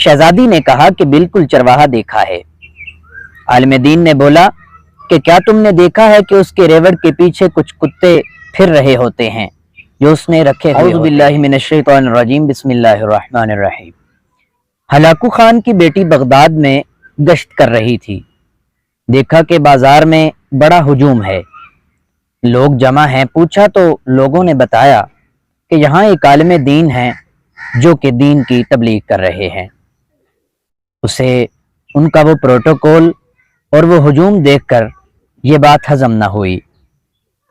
शहजादी ने कहा कि बिल्कुल चरवाहा देखा है। आलिम दीन ने बोला कि क्या तुमने देखा है कि उसके रेवड़ के पीछे कुछ कुत्ते फिर रहे होते हैं जो उसने रखे हुए होते हैं। औज़ु बिल्लाहि मिनश शैतानिर रजीम, बिस्मिल्लाहिर रहमानिर रहीम। हलाकू खान की बेटी बगदाद में गश्त कर रही थी। देखा कि बाजार में बड़ा हुजूम है, लोग जमा हैं। पूछा तो लोगों ने बताया कि यहाँ एक आलिम दीन है जो कि दीन की तबलीग कर रहे हैं। उसे उनका वो प्रोटोकॉल और वो हुजूम देखकर ये बात हजम न हुई।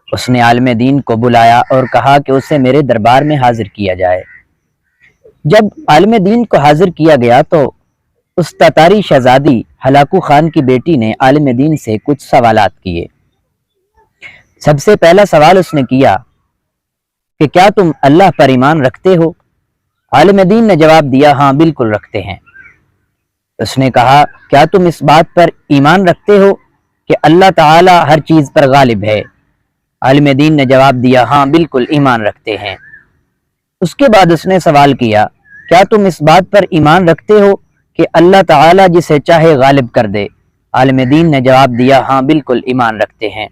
उसने आलिम दीन को बुलाया और कहा कि उसे मेरे दरबार में हाजिर किया जाए। जब आलिम दीन को हाजिर किया गया तो उस ततारी शहजादी हलाकू खान की बेटी ने आलिम दीन से कुछ सवालात किए। सबसे पहला सवाल उसने किया कि क्या तुम अल्लाह पर ईमान रखते हो? आलिम दीन ने जवाब दिया, हाँ बिल्कुल रखते हैं। उसने कहा, क्या तुम इस बात पर ईमान रखते हो कि अल्लाह ताला हर चीज पर गालिब है? आलिम दीन ने जवाब दिया, हाँ बिल्कुल ईमान रखते हैं। उसके बाद उसने सवाल किया, क्या तुम इस बात पर ईमान रखते हो कि अल्लाह ताला जिसे चाहे गालिब कर दे? आलिम दीन ने जवाब दिया, हाँ बिल्कुल ईमान रखते हैं।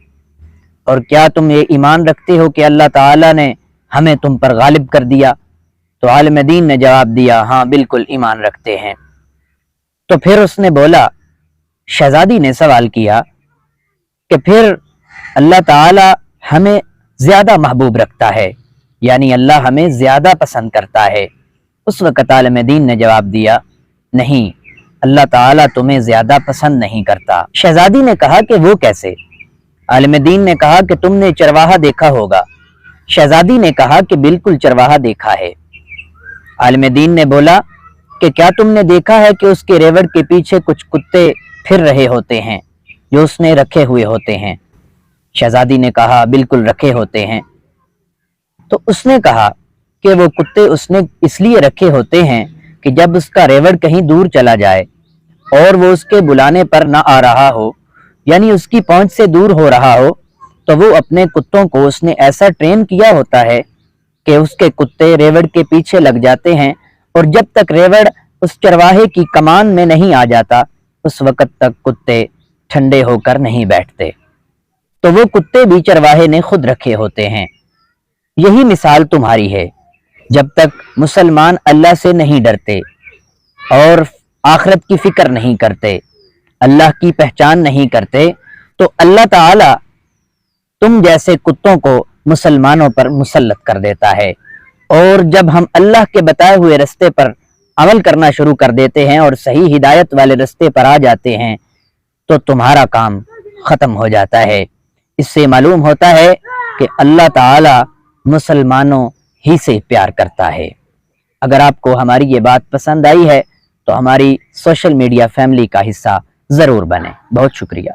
और क्या तुम ये ईमान रखते हो कि अल्लाह ताला ने हमें तुम पर गालिब कर दिया? तो आलिम दीन ने जवाब दिया, हाँ बिल्कुल ईमान रखते हैं। तो फिर उसने बोला, शहजादी ने सवाल किया कि फिर अल्लाह ताला हमें ज्यादा महबूब रखता है, यानी अल्लाह हमें ज्यादा पसंद करता है? उस वक़्त आलिम दीन ने जवाब दिया, नहीं, अल्लाह ताला तुम्हें ज्यादा पसंद नहीं करता। शहजादी ने कहा कि वो कैसे? आलिम दीन ने कहा कि तुमने चरवाहा देखा होगा। शहजादी ने कहा कि बिल्कुल चरवाहा देखा है। आलिम दीन ने बोला कि क्या तुमने देखा है कि उसके रेवड़ के पीछे कुछ कुत्ते फिर रहे होते हैं जो उसने रखे हुए होते हैं? शहजादी ने कहा, बिल्कुल रखे होते हैं। तो उसने कहा कि वो कुत्ते उसने इसलिए रखे होते हैं कि जब उसका रेवड़ कहीं दूर चला जाए और वो उसके बुलाने पर ना आ रहा हो, यानी उसकी पहुंच से दूर हो रहा हो, तो वो अपने कुत्तों को उसने ऐसा ट्रेन किया होता है कि उसके कुत्ते रेवड़ के पीछे लग जाते हैं और जब तक रेवड़ उस चरवाहे की कमान में नहीं आ जाता उस वक़्त तक कुत्ते ठंडे होकर नहीं बैठते। तो वो कुत्ते भी चरवाहे ने खुद रखे होते हैं। यही मिसाल तुम्हारी है। जब तक मुसलमान अल्लाह से नहीं डरते और आखिरत की फिक्र नहीं करते, अल्लाह की पहचान नहीं करते, तो अल्लाह ताला तुम जैसे कुत्तों को मुसलमानों पर मुसल्लत कर देता है। और जब हम अल्लाह के बताए हुए रास्ते पर अमल करना शुरू कर देते हैं और सही हिदायत वाले रास्ते पर आ जाते हैं तो तुम्हारा काम ख़त्म हो जाता है। इससे मालूम होता है कि अल्लाह ताला मुसलमानों ही से प्यार करता है। अगर आपको हमारी ये बात पसंद आई है तो हमारी सोशल मीडिया फैमिली का हिस्सा ज़रूर बने। बहुत शुक्रिया।